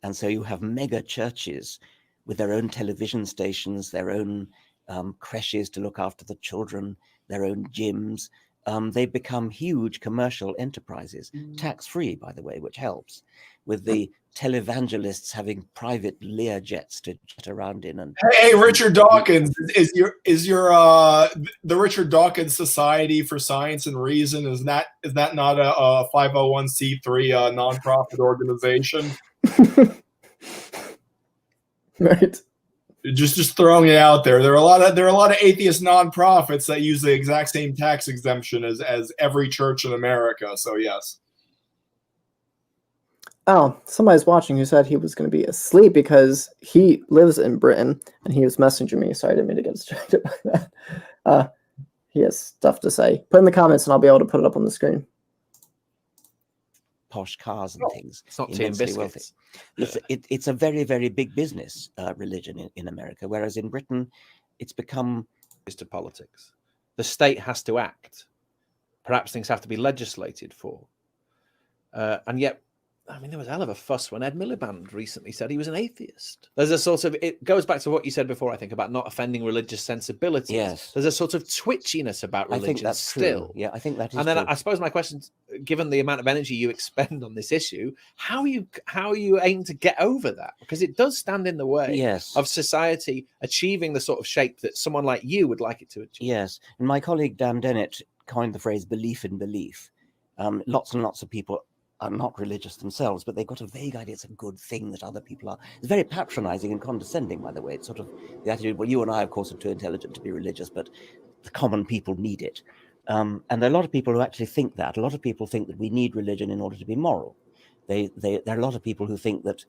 And so you have mega churches with their own television stations, their own creches to look after the children, their own gyms, They become huge commercial enterprises, tax-free, by the way, which helps with the televangelists having private Lear jets to jet around in. And hey, Richard Dawkins, is your the Richard Dawkins Society for Science and Reason, is that not a 501c3 nonprofit organization? Right. Just throwing it out there. There are a lot of atheist nonprofits that use the exact same tax exemption as every church in America. So yes. Oh, somebody's watching who said he was going to be asleep because he lives in Britain, and he was messaging me. Sorry, I didn't mean to get distracted by that. He has stuff to say. Put in the comments, and I'll be able to put it up on the screen. Posh cars and things. It's not tea and biscuits. It's a very, very big business, religion in America, whereas in Britain, it's become... to politics. The state has to act. Perhaps things have to be legislated for. And yet, I mean, there was a hell of a fuss when Ed Miliband recently said he was an atheist. There's a sort of, it goes back to what you said before, I think, about not offending religious sensibilities. Yes. There's a sort of twitchiness about religion. I think that's still. True. Yeah, I think that is And then true. I suppose my question, given the amount of energy you expend on this issue, how you aim to get over that? Because it does stand in the way Yes. of society achieving the sort of shape that someone like you would like it to achieve. Yes. And my colleague Dan Dennett coined the phrase belief in belief. Lots and lots of people are not religious themselves, but they've got a vague idea it's a good thing that other people are. It's very patronizing and condescending, by the way. It's sort of the attitude, well, you and I, of course, are too intelligent to be religious, but the common people need it. And there are a lot of people who actually think that. A lot of people think that we need religion in order to be moral. There are a lot of people who think that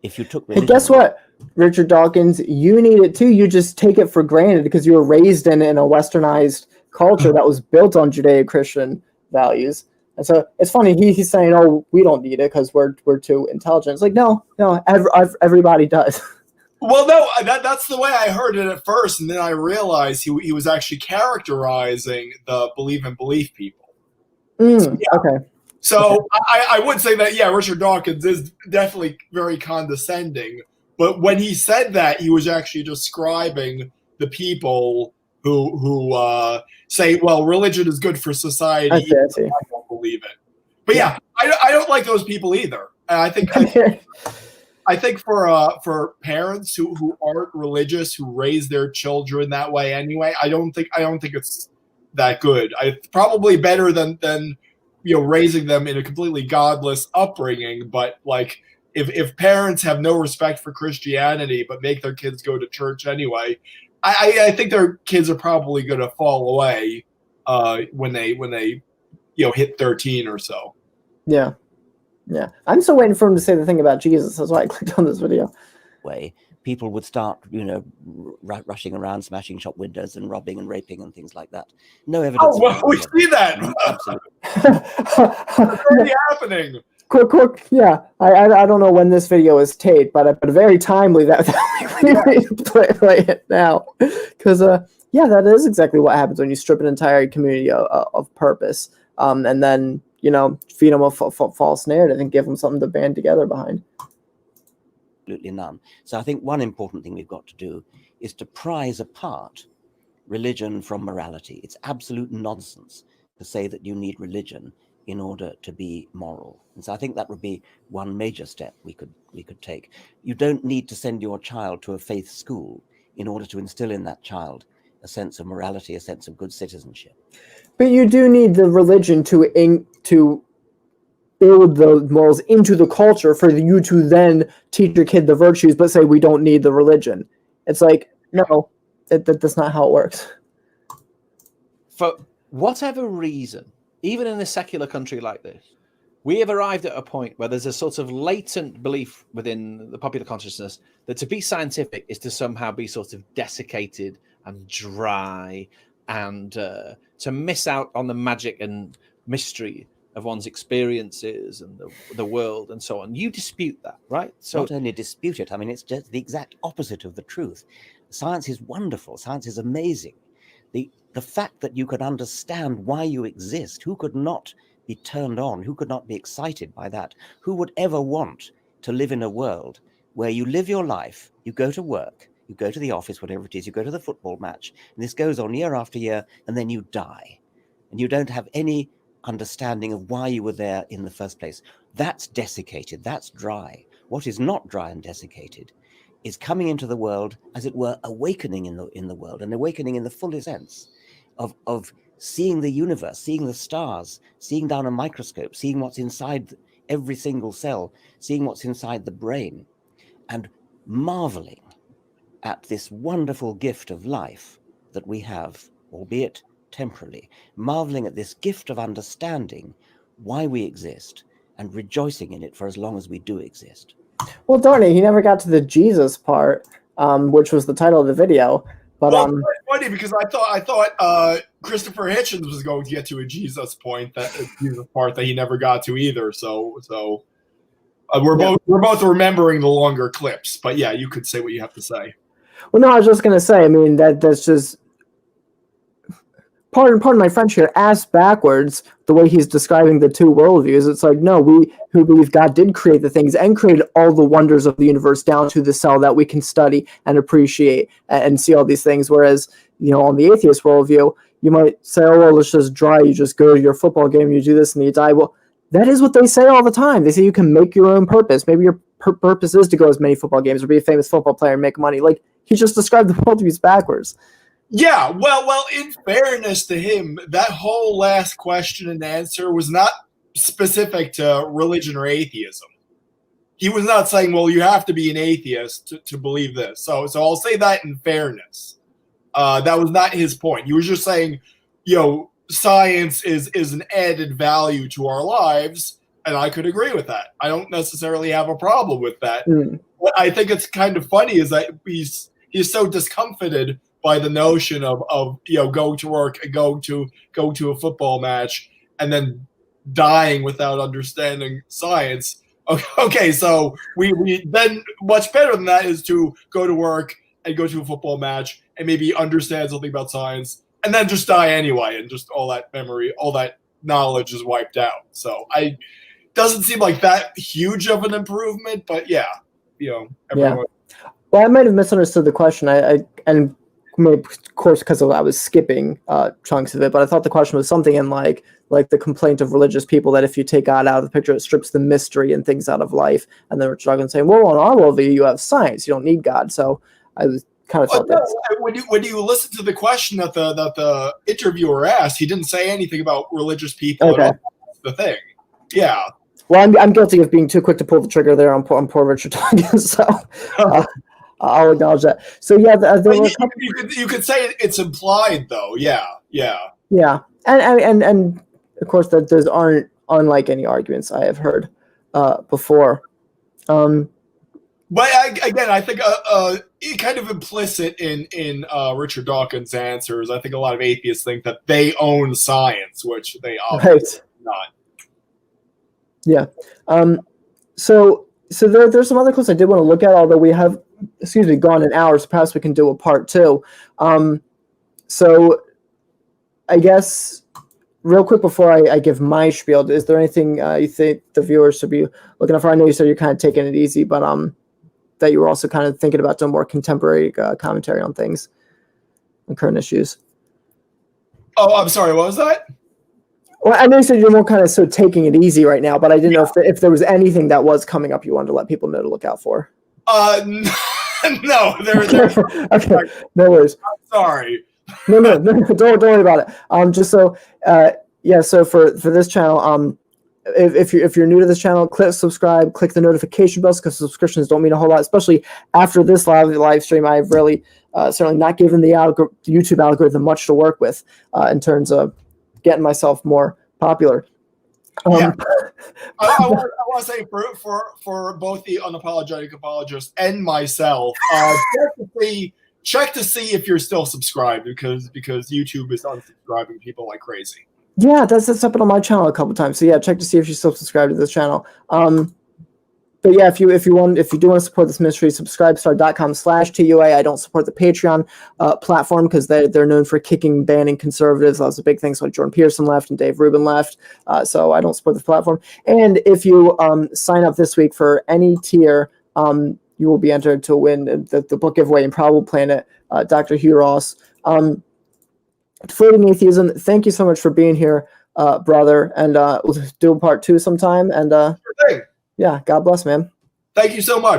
if you took religion... Hey, guess what, Richard Dawkins? You need it too. You just take it for granted because you were raised in a westernized culture that was built on Judeo-Christian values. And so it's funny, he's saying, oh, we don't need it because we're too intelligent. It's like, no, everybody does. Well, no, that's the way I heard it at first, and then I realized he was actually characterizing the believe in belief people. Okay. So I would say that, yeah, Richard Dawkins is definitely very condescending, but when he said that, he was actually describing the people who say, well, religion is good for society. I see. I don't believe it. But yeah, I don't like those people either. And I think for parents who aren't religious, who raise their children that way anyway, I don't think it's that good. It's probably better than raising them in a completely godless upbringing. But like if parents have no respect for Christianity but make their kids go to church anyway, I think their kids are probably going to fall away when they hit 13 or so. Yeah. I'm still waiting for him to say the thing about Jesus. That's why I clicked on this video. Way people would start, rushing around, smashing shop windows and robbing and raping and things like that. No evidence. Oh, well, we see that. It's already happening. Quick, yeah. I don't know when this video is taped, but very timely that we need to play it now, because that is exactly what happens when you strip an entire community of purpose, and then feed them a false narrative and give them something to band together behind. Absolutely none. So I think one important thing we've got to do is to prize apart religion from morality. It's absolute nonsense to say that you need religion in order to be moral. And so I think that would be one major step we could take. You don't need to send your child to a faith school in order to instill in that child a sense of morality, a sense of good citizenship. But you do need the religion to build the morals into the culture for you to then teach your kid the virtues, but say we don't need the religion. It's like, no, that's not how it works. For whatever reason, even in a secular country like this, we have arrived at a point where there's a sort of latent belief within the popular consciousness that to be scientific is to somehow be sort of desiccated and dry and to miss out on the magic and mystery of one's experiences and the world and so on. You dispute that, right? So not only dispute it, I mean, it's just the exact opposite of the truth. Science is wonderful. Science is amazing. The fact that you could understand why you exist, who could not be turned on, who could not be excited by that? Who would ever want to live in a world where you live your life, you go to work, you go to the office, whatever it is, you go to the football match, and this goes on year after year, and then you die? and you don't have any understanding of why you were there in the first place. That's desiccated, that's dry. What is not dry and desiccated is coming into the world, as it were, awakening in the world, and awakening in the fullest sense of seeing the universe, seeing the stars, seeing down a microscope, seeing what's inside every single cell, seeing what's inside the brain, and marveling at this wonderful gift of life that we have, albeit temporarily, marveling at this gift of understanding why we exist and rejoicing in it for as long as we do exist. Well, darn it, he never got to the Jesus part, which was the title of the video. But well, it's funny because I thought Christopher Hitchens was going to get to a Jesus point, that Jesus part that he never got to either. So we're both remembering the longer clips. But yeah, you could say what you have to say. Well, no, I was just gonna say. I mean, that's just pardon my French here. Ass backwards, the way he's describing the two worldviews. It's like, no, we who believe God did create the things and created all the wonders of the universe down to the cell that we can study and appreciate and see all these things. Whereas, on the atheist worldview, you might say, oh, well, it's just dry. You just go to your football game, you do this, and you die. Well, that is what they say all the time. They say you can make your own purpose. Maybe your purpose is to go to as many football games or be a famous football player and make money. Like, he just described the worldviews backwards. Yeah, well, in fairness to him, that whole last question and answer was not specific to religion or atheism. He was not saying, well, you have to be an atheist to believe this. So I'll say that in fairness. That was not his point. He was just saying, science is an added value to our lives, and I could agree with that. I don't necessarily have a problem with that. What I think it's kind of funny is that he's so discomfited by the notion of going to work and go to a football match and then dying without understanding science. Okay, so we then much better than that is to go to work and go to a football match and maybe understand something about science and then just die anyway, and just all that memory, all that knowledge is wiped out. So doesn't seem like that huge of an improvement, but yeah, everyone. Well, I might have misunderstood the question. And of course, because I was skipping chunks of it, but I thought the question was something in like the complaint of religious people that if you take God out of the picture, it strips the mystery and things out of life. And then we're struggling saying, well, on our worldview, you have science, you don't need God. So I was kind of thought that. When you listen to the question that the interviewer asked, he didn't say anything about religious people at all. That's the thing. Yeah. Well, I'm guilty of being too quick to pull the trigger there on poor Richard Dawkins. So. I'll acknowledge that. So yeah, you could say it's implied though. Yeah. And of course that those aren't unlike any arguments I have heard before. But again, I think kind of implicit in Richard Dawkins' answers, I think a lot of atheists think that they own science, which they obviously not. Yeah. So there's some other clips I did want to look at, although we have gone an hour, so perhaps we can do a part 2. So I guess real quick before I give my spiel, is there anything you think the viewers should be looking out for? I know you said you're kind of taking it easy, but that you were also kind of thinking about doing more contemporary commentary on things and current issues. Oh, I'm sorry, what was that? Well, I know you said you're more kind of taking it easy right now, but I didn't know if there was anything that was coming up you wanted to let people know to look out for. No, okay, no worries. I'm sorry. No, don't worry about it. Just so, so for this channel, if you're new to this channel, click subscribe, click the notification bell, because subscriptions don't mean a whole lot, especially after this live stream. I've really certainly not given the YouTube algorithm much to work with in terms of getting myself more popular. I want to say for both the unapologetic apologist and myself, check to see if you're still subscribed, because YouTube is unsubscribing people like crazy. Yeah, that's happened on my channel a couple times. So yeah, check to see if you're still subscribed to this channel. But yeah, if you do want to support this ministry, subscribestar.com/TUA. I don't support the Patreon platform because they're known for banning conservatives. That was a big thing. So Jordan Peterson left and Dave Rubin left. So I don't support the platform. And if you sign up this week for any tier, you will be entered to win the book giveaway in Probable Planet, Dr. Hugh Ross. Deflating Atheism, thank you so much for being here, brother. And we'll do a part 2 sometime. And Sure thing. yeah, God bless, man. Thank you so much.